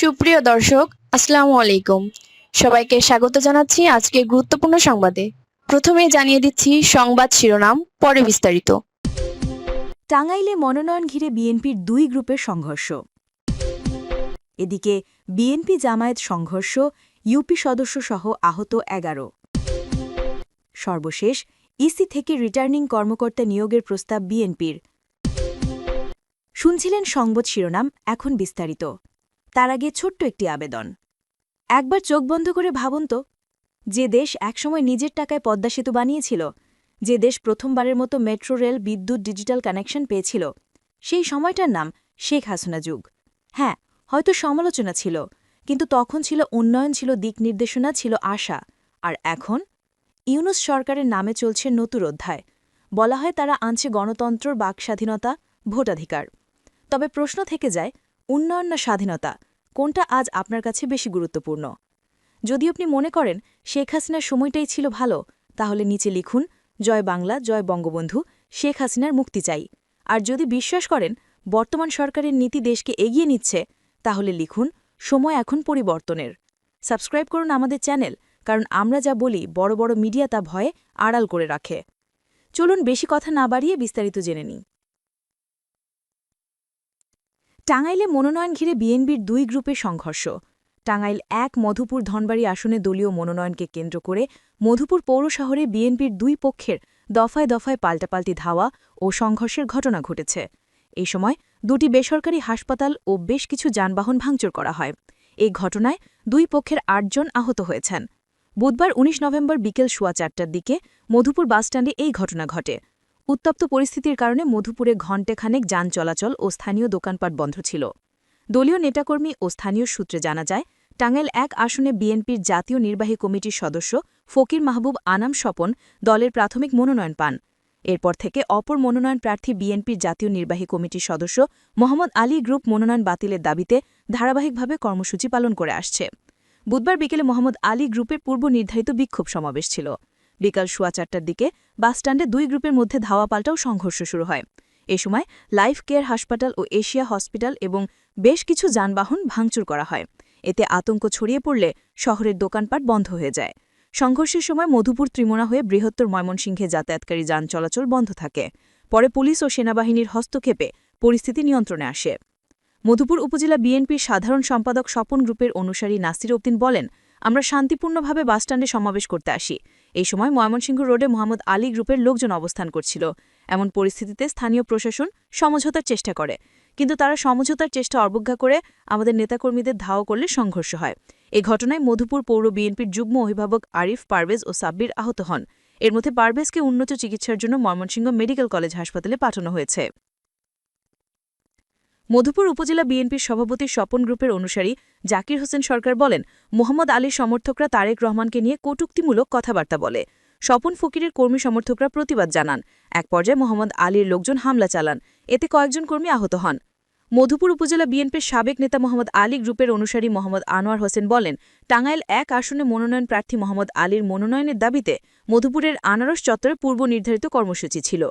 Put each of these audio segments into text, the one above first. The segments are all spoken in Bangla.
সুপ্রিয় দর্শক, আসসালামু আলাইকুম। সবাইকে স্বাগত জানাচ্ছি আজকের গুরুত্বপূর্ণ সংবাদে। প্রথমেই জানিয়ে দিচ্ছি সংবাদ শিরোনাম, পরে বিস্তারিত। টাঙ্গাইলে মনোনয়ন ঘিরে বিএনপির দুই গ্রুপের সংঘর্ষ। এদিকে বিএনপি জামায়াত সংঘর্ষ, ইউপি সদস্যসহ আহত ১১। সর্বশেষ ইসি থেকে রিটার্নিং কর্মকর্তা নিয়োগের প্রস্তাব বিএনপির। শুনছিলেন সংবাদ শিরোনাম, এখন বিস্তারিত। তার আগে ছোট্ট একটি আবেদন। একবার চোখ বন্ধ করে ভাবুন তো, যে দেশ একসময় নিজের টাকায় পদ্মা সেতু বানিয়েছিল, যে দেশ প্রথমবারের মতো মেট্রো রেল, বিদ্যুৎ, ডিজিটাল কানেকশন পেয়েছিল, সেই সময়টার নাম শেখ হাসিনা যুগ। হ্যাঁ, হয়তো সমালোচনা ছিল, কিন্তু তখন ছিল উন্নয়ন, ছিল দিক নির্দেশনা, ছিল আশা। আর এখন ইউনূস সরকারের নামে চলছে নতুন অধ্যায়। বলা হয় তারা আনছে গণতন্ত্র, বাকস্বাধীনতা, ভোটাধিকার। তবে প্রশ্ন থেকে যায়, উন্নয়ন না স্বাধীনতা, কোনটা আজ আপনার কাছে বেশি গুরুত্বপূর্ণ? যদি আপনি মনে করেন শেখ হাসিনার সময়টাই ছিল ভালো, তাহলে নিচে লিখুন, জয় বাংলা, জয় বঙ্গবন্ধু, শেখ হাসিনার মুক্তি চাই। আর যদি বিশ্বাস করেন বর্তমান সরকারের নীতি দেশকে এগিয়ে নিচ্ছে, তাহলে লিখুন, সময় এখন পরিবর্তনের। সাবস্ক্রাইব করুন আমাদের চ্যানেল, কারণ আমরা যা বলি বড় বড় মিডিয়া তা ভয়ে আড়াল করে রাখে। চলুন বেশি কথা না বাড়িয়ে বিস্তারিত জেনে নিই। টাঙ্গাইলে মনোনয়ন ঘিরে বিএনপির দুই গ্রুপের সংঘর্ষ। টাঙ্গাইল ১ মধুপুর ধনবাড়ী আসনে দলীয় মনোনয়নকে কেন্দ্র করে মধুপুর পৌর শহরে বিএনপির দুই পক্ষের দফায় দফায় পাল্টাপাল্টি ধাওয়া ও সংঘর্ষের ঘটনা ঘটেছে। এই সময় দুটি বেসরকারি হাসপাতাল ও বেশ কিছু যানবাহন ভাঙচুর করা হয়। এই ঘটনায় দুই পক্ষের ৮ জন আহত হয়েছেন। বুধবার ১৯ নভেম্বর বিকেল সোয়া ৪টার দিকে মধুপুর বাসস্ট্যান্ডে এই ঘটনা ঘটে। উত্তপ্ত পরিস্থিতির কারণে মধুপুরে ঘণ্টেখানেক যান চলাচল ও স্থানীয় দোকানপাট বন্ধ ছিল। দলীয় নেতাকর্মী ও স্থানীয় সূত্রে জানা যায়, টাঙ্গাইল ১ আসনে বিএনপির জাতীয় নির্বাহী কমিটির সদস্য ফকির মাহবুব আনাম স্বপন দলের প্রাথমিক মনোনয়ন পান। এরপর থেকে অপর মনোনয়ন প্রার্থী বিএনপির জাতীয় নির্বাহী কমিটির সদস্য মোহাম্মদ আলী গ্রুপ মনোনয়ন বাতিলের দাবিতে ধারাবাহিকভাবে কর্মসূচি পালন করে আসছে। বুধবার বিকেলে মোহাম্মদ আলী গ্রুপের পূর্ব নির্ধারিত বিক্ষোভ সমাবেশ ছিল। বিকাল সোয়া ৪টার দিকে বাসস্ট্যান্ডে দুই গ্রুপের মধ্যে ধাওয়া পাল্টাও সংঘর্ষ শুরু হয়। এ সময় লাইফ কেয়ার হাসপাতাল ও এশিয়া হসপিটাল এবং বেশ কিছু যানবাহন ভাঙচুর করা হয়। এতে আতঙ্ক ছড়িয়ে পড়লে শহরের দোকানপাট বন্ধ হয়ে যায়। সংঘর্ষের সময় মধুপুর ত্রিমোনা হয়ে বৃহত্তর ময়মনসিংহে যাতায়াতকারী যান চলাচল বন্ধ থাকে। পরে পুলিশ ও সেনাবাহিনীর হস্তক্ষেপে পরিস্থিতি নিয়ন্ত্রণে আসে। মধুপুর উপজেলা বিএনপির সাধারণ সম্পাদক স্বপন গ্রুপের অনুসারী নাসির উদ্দিন বলেন, আমরা শান্তিপূর্ণভাবে বাসস্ট্যান্ডে সমাবেশ করতে আসি। এই সময় ময়মনসিংহ রোডে মোহাম্মদ আলী গ্রুপের লোকজন অবস্থান করছিল। এমন পরিস্থিতিতে স্থানীয় প্রশাসন সমঝোতার চেষ্টা করে, কিন্তু তারা সমঝোতার চেষ্টা অবজ্ঞা করে আমাদের নেতাকর্মীদের ধাওয়া করলে সংঘর্ষ হয়। এ ঘটনায় মধুপুর পৌর বিএনপির যুগ্ম অভিভাবক আরিফ পারভেজ ও সাব্বির আহত হন। এর মধ্যে পারভেজকে উন্নত চিকিৎসার জন্য ময়মনসিংহ মেডিকেল কলেজ হাসপাতালে পাঠানো হয়েছে। মধুপুর উপজেলা বিএনপির সভাপতি স্বপন গ্রুপের অনুসারী জাকির হোসেন সরকার বলেন, মোহাম্মদ আলীর সমর্থকরা তারেক রহমানকে নিয়ে কটূক্তিমূলক কথাবার্তা বলে। স্বপন ফকিরের কর্মী সমর্থকরা প্রতিবাদ জানান। এক পর্যায়ে মোহাম্মদ আলীর লোকজন হামলা চালান। এতে কয়েকজন কর্মী আহত হন। মধুপুর উপজেলা বিএনপির সাবেক নেতা মোহাম্মদ আলী গ্রুপের অনুসারী মোহাম্মদ আনোয়ার হোসেন বলেন, টাঙ্গাইল ১ আসনে মনোনয়ন প্রার্থী মোহাম্মদ আলীর মনোনয়নের দাবিতে মধুপুরের আনারস চত্বরে পূর্ব নির্ধারিত কর্মসূচি ছিল।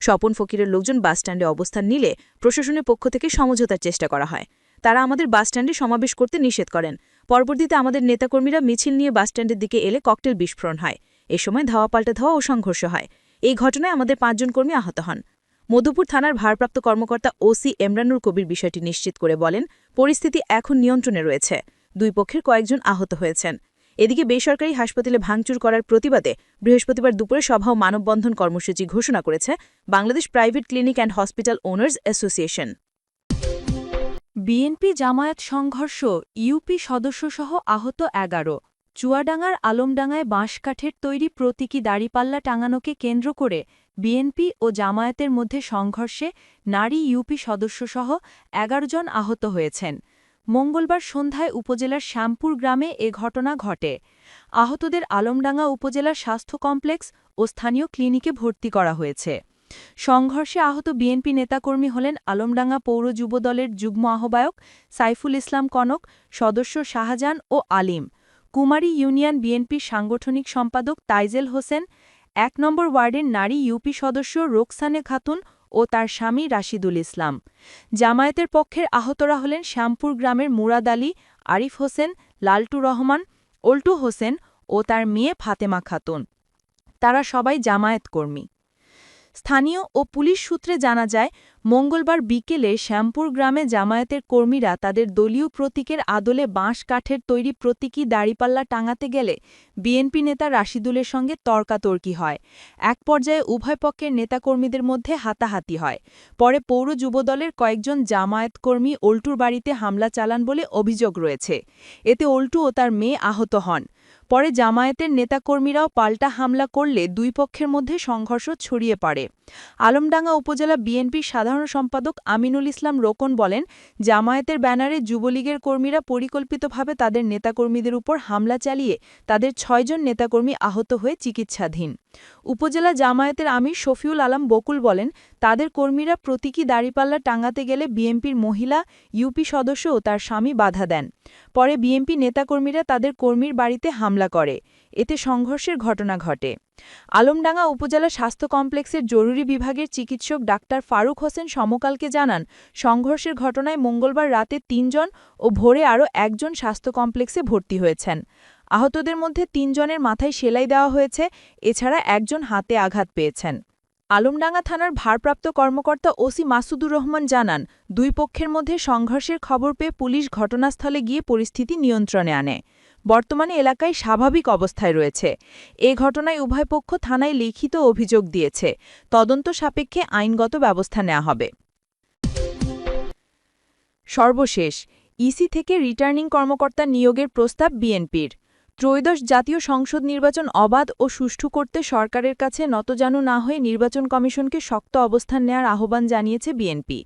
স্বপন ফকিরের লোকজন বাসস্ট্যান্ডে অবস্থান নিলে প্রশাসনের পক্ষ থেকে সমঝোতার চেষ্টা করা হয়। তারা আমাদের বাসস্ট্যান্ডে সমাবেশ করতে নিষেধ করেন। পরবর্তীতে আমাদের নেতাকর্মীরা মিছিল নিয়ে বাসস্ট্যান্ডের দিকে এলে ককটেল বিস্ফোরণ হয়। এ সময় ধাওয়া পাল্টা ধাওয়া ও সংঘর্ষ হয়। এই ঘটনায় আমাদের ৫ জন কর্মী আহত হন। মধুপুর থানার ভারপ্রাপ্ত কর্মকর্তা ওসি এমরানুর কবির বিষয়টি নিশ্চিত করে বলেন, পরিস্থিতি এখন নিয়ন্ত্রণে রয়েছে। দুই পক্ষের কয়েকজন আহত হয়েছেন। এদিকে বেসরকারি হাসপাতালে ভাঙচুর করার প্রতিবাদে বৃহস্পতিবার দুপুরে সভা ও মানববন্ধন কর্মসূচি ঘোষণা করেছে Bangladesh private clinic and hospital owners association. BNP Jamaat সংঘর্ষ, ইউপি সদস্যসহ আহত ১১। চুয়াডাঙ্গার আলমডাঙ্গায় বাঁশকাঠের তৈরি প্রতীকী দাড়িপাল্লা টাঙানোকে কেন্দ্র করে বিএনপি ও জামায়াতের মধ্যে সংঘর্ষে নারী ইউপি সদস্যসহ ১১ জন আহত হয়েছেন। মঙ্গলবার সন্ধ্যায় উপজেলার শ্যামপুর গ্রামে এ ঘটনা ঘটে। আহতদের আলমডাঙ্গা উপজেলার স্বাস্থ্য কমপ্লেক্স ও স্থানীয় ক্লিনিকে ভর্তি করা হয়েছে। সংঘর্ষে আহত বিএনপি নেতাকর্মী হলেন আলমডাঙ্গা পৌর যুবদলের যুগ্ম আহ্বায়ক সাইফুল ইসলাম কনক, সদস্য শাহজাহান ও আলিম, কুমারী ইউনিয়ন বিএনপির সাংগঠনিক সম্পাদক তাইজেল হোসেন, ১ নম্বর ওয়ার্ডের নারী ইউপি সদস্য রোকসানে খাতুন ও তার স্বামী রাশিদুল ইসলাম। জামায়াতের পক্ষের আহতরা হলেন শ্যামপুর গ্রামের মুরাদ আলী, আরিফ হোসেন, লালটু রহমান, অল্টু হোসেন ও তার মেয়ে ফাতেমা খাতুন। তারা সবাই জামায়াত কর্মী। স্থানীয় ও পুলিশ সূত্রে জানা যায়, মঙ্গলবার বিকেলে শ্যামপুর গ্রামে জামায়াতের কর্মীরা তাদের দলীয় প্রতীকের আদলে বাঁশ কাঠের তৈরি প্রতীকী দাড়িপাল্লা টাঙাতে গেলে বিএনপি নেতা রাশিদুলের সঙ্গে তর্কাতর্কি হয়। এক পর্যায়ে উভয় পক্ষের নেতাকর্মীদের মধ্যে হাতাহাতি হয়। পরে পৌর যুবদলের কয়েকজন জামায়াত কর্মী অল্টুর বাড়িতে হামলা চালান বলে অভিযোগ রয়েছে। এতে অল্টু ও তার মেয়ে আহত হন। পরে জামায়াতের নেতাকর্মীরাও পাল্টা হামলা করলে দুই পক্ষের মধ্যে সংঘর্ষ ছড়িয়ে পড়ে। আলমডাঙ্গা উপজেলা বিএনপির সাধারণ সম্পাদক আমিনুল ইসলাম রোকন বলেন, জামায়াতের ব্যানারে যুবলীগের কর্মীরা পরিকল্পিতভাবে তাদের নেতাকর্মীদের উপর হামলা চালিয়ে তাদের ৬ জন নেতাকর্মী আহত হয়ে চিকিৎসাধীন। উপজেলা জামায়াতের আমির শফিউল আলম বকুল বলেন, তাদের কর্মীরা প্রতীকী দাড়িপাল্লা টাঙাতে গেলে বিএনপির মহিলা ইউপি সদস্য ও তার স্বামী বাধা দেন। পরে বিএনপি নেতাকর্মীরা তাদের কর্মীর বাড়িতে হামলা করে। এতে সংঘর্ষের ঘটনা ঘটে। আলমডাঙ্গা উপজেলা স্বাস্থ্য কমপ্লেক্সের জরুরি বিভাগের চিকিৎসক ডাক্তার ফারুক হোসেন সমকালকে জানান, সংঘর্ষের ঘটনায় মঙ্গলবার রাতে ৩ জন ও ভোরে আরও ১ জন স্বাস্থ্য কমপ্লেক্সে ভর্তি হয়েছেন। আহতদের মধ্যে ৩ জনের মাথায় সেলাই দেওয়া হয়েছে, এছাড়া ১ জন হাতে আঘাত পেয়েছেন। আলমডাঙ্গা থানার ভারপ্রাপ্ত কর্মকর্তা ওসি মাসুদুর রহমান জানান, দুই পক্ষের মধ্যে সংঘর্ষের খবর পেয়ে পুলিশ ঘটনাস্থলে গিয়ে পরিস্থিতি নিয়ন্ত্রণে আনে। বর্তমানে এলাকায় স্বাভাবিক অবস্থায় রয়েছে। এ ঘটনায় উভয় পক্ষ থানায় লিখিত অভিযোগ দিয়েছে। তদন্ত সাপেক্ষে আইনগত ব্যবস্থা নেওয়া হবে। সর্বশেষ, ইসি থেকে রিটার্নিং কর্মকর্তা নিয়োগের প্রস্তাব বিএনপির। ত্রয়োদশ জাতীয় সংসদ নির্বাচন অবাধ ও সুষ্ঠু করতে সরকারের কাছে নতজানু না হয়ে নির্বাচন কমিশনকে শক্ত অবস্থান নেয়ার আহ্বান জানিয়েছে বিএনপি।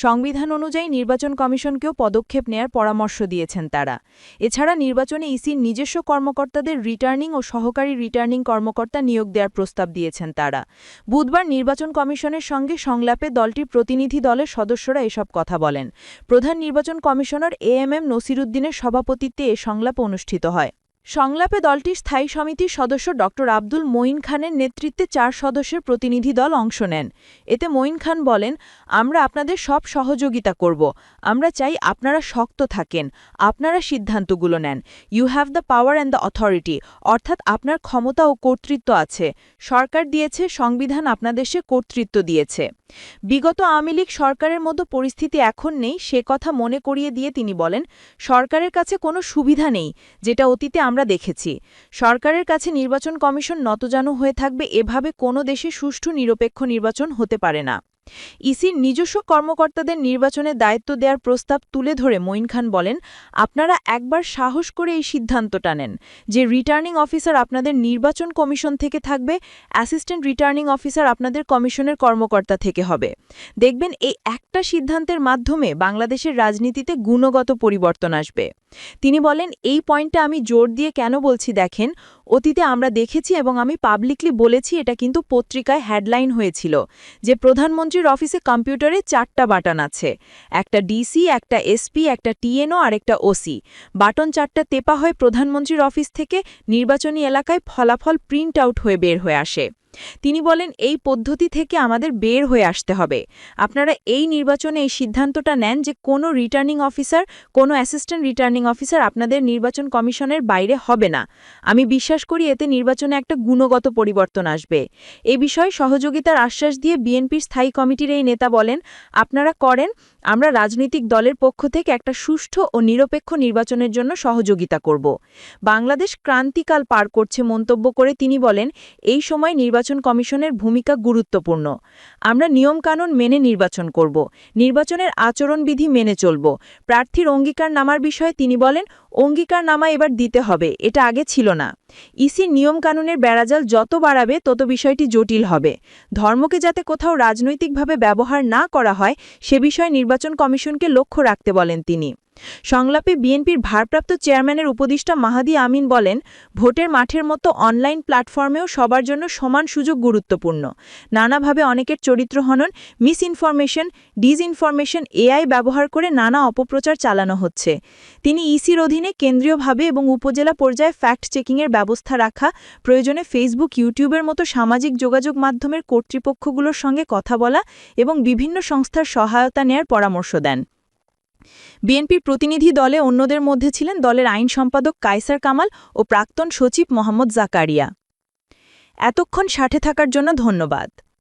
সংবিধান অনুযায়ী নির্বাচন কমিশনকেও পদক্ষেপ নেয়ার পরামর্শ দিয়েছেন তারা। এছাড়া নির্বাচনে ইসির নিজস্ব কর্মকর্তাদের রিটার্নিং ও সহকারী রিটার্নিং কর্মকর্তা নিয়োগ দেওয়ার প্রস্তাব দিয়েছেন তারা। বুধবার নির্বাচন কমিশনের সঙ্গে সংলাপে দলটির প্রতিনিধি দলের সদস্যরা এসব কথা বলেন। প্রধান নির্বাচন কমিশনার এএমএম নসিরুদ্দিনের সভাপতিত্বে এ সংলাপ অনুষ্ঠিত হয়। সংলাপে দলটির স্থায়ী সমিতির সদস্য ড আব্দুল মঈন খানের নেতৃত্বে ৪ সদস্যের প্রতিনিধি দল অংশ নেন। এতে মঈন খান বলেন, আমরা আপনাদের সব সহযোগিতা করব। আমরা চাই আপনারা শক্ত থাকেন, আপনারা সিদ্ধান্তগুলো নেন। You have the power and the authority, অর্থাৎ আপনার ক্ষমতা ও কর্তৃত্ব আছে। সরকার দিয়েছে, সংবিধান আপনাদের সে কর্তৃত্ব দিয়েছে। বিগত আওয়ামী লীগ সরকারের মতো পরিস্থিতি এখন নেই, সে কথা মনে করিয়ে দিয়ে তিনি বলেন, সরকারের কাছে কোনো সুবিধা নেই, যেটা অতীতে আমরা দেখেছি। সরকারের কাছে নির্বাচন কমিশন নতজানু হয়ে থাকবে, এভাবে কোনো দেশে সুষ্ঠু নিরপেক্ষ নির্বাচন হতে পারে না। ইসির নিজস্ব কর্মকর্তাদের নির্বাচনের দায়িত্ব দেওয়ার প্রস্তাব তুলে ধরে মঈন খান বলেন, আপনারা একবার সাহস করে এই সিদ্ধান্তটা নেন যে রিটার্নিং অফিসার আপনাদের নির্বাচন কমিশন থেকে থাকবে, অ্যাসিস্ট্যান্ট রিটার্নিং অফিসার আপনাদের কমিশনের কর্মকর্তা থেকে হবে। দেখবেন এই একটা সিদ্ধান্তের মাধ্যমে বাংলাদেশের রাজনীতিতে গুণগত পরিবর্তন আসবে। তিনি বলেন, এই পয়েন্টটা আমি জোর দিয়ে কেন বলছি দেখেন, অতীতে আমরা দেখেছি এবং আমি পাবলিকলি বলেছি, এটা কিন্তু পত্রিকায় হেডলাইন হয়েছিল যে প্রধানমন্ত্রীর অফিসে কম্পিউটারে 4টা বাটন আছে, একটা ডিসি, একটা এসপি, একটা টিএনও আর একটা ওসি। বাটন 4টা টেপা হয় প্রধানমন্ত্রীর অফিস থেকে, নির্বাচনী এলাকায় ফলাফল প্রিন্ট আউট হয়ে বের হয়ে আসে। তিনি বলেন, এই পদ্ধতি থেকে আমাদের বের হয়ে আসতে হবে। আপনারা এই নির্বাচনে এই সিদ্ধান্তটা নেন যে কোনো রিটার্নিং অফিসার, কোনো অ্যাসিস্ট্যান্ট রিটার্নিং অফিসার আপনাদের নির্বাচন কমিশনের বাইরে হবে না। আমি বিশ্বাস করি এতে নির্বাচনে একটা গুণগত পরিবর্তন আসবে। এ বিষয়ে সহযোগিতার আশ্বাস দিয়ে বিএনপির স্থায়ী কমিটির এই নেতা বলেন, আপনারা করেন, আমরা রাজনৈতিক দলের পক্ষ থেকে একটা সুষ্ঠু ও নিরপেক্ষ নির্বাচনের জন্য সহযোগিতা করব। বাংলাদেশ ক্রান্তিকাল পার করছে মন্তব্য করে তিনি বলেন, এই সময় নির্বাচন কমিশনের ভূমিকা গুরুত্বপূর্ণ। আমরা নিয়মকানুন মেনে নির্বাচন করব, নির্বাচনের আচরণবিধি মেনে চলব। প্রার্থীর অঙ্গীকারনামার বিষয়ে তিনি বলেন, অঙ্গীকারনামা এবার দিতে হবে, এটা আগে ছিল না। ইসির নিয়মকানুনের বেড়াজাল যত বাড়াবে তত বিষয়টি জটিল হবে। ধর্মকে যাতে কোথাও রাজনৈতিকভাবে ব্যবহার না করা হয় সে বিষয়ে নির্বাচন কমিশনকে লক্ষ্য রাখতে বলেন তিনি। সংলাপে বিএনপির ভারপ্রাপ্ত চেয়ারম্যানের উপদেষ্টা মাহাদি আমিন বলেন, ভোটের মাঠের মতো অনলাইন প্ল্যাটফর্মেও সবার জন্য সমান সুযোগ গুরুত্বপূর্ণ। নানাভাবে অনেকের চরিত্র হনন, মিসইনফরমেশন, ডিসইনফরমেশন, এআই ব্যবহার করে নানা অপপ্রচার চালানো হচ্ছে। তিনি ইসির অধীনে কেন্দ্রীয়ভাবে এবং উপজেলা পর্যায়ে ফ্যাক্ট চেকিংয়ের ব্যবস্থা রাখা, প্রয়োজনে ফেসবুক, ইউটিউবের মতো সামাজিক যোগাযোগ মাধ্যমের কর্তৃপক্ষগুলোর সঙ্গে কথা বলা এবং বিভিন্ন সংস্থার সহায়তা নেয়ার পরামর্শ দেন। বিএনপির প্রতিনিধি দলে অন্যদের মধ্যে ছিলেন দলের আইন সম্পাদক কায়সার কামাল ও প্রাক্তন সচিব মোহাম্মদ জাকারিয়া। এতক্ষণ সাথে থাকার জন্য ধন্যবাদ।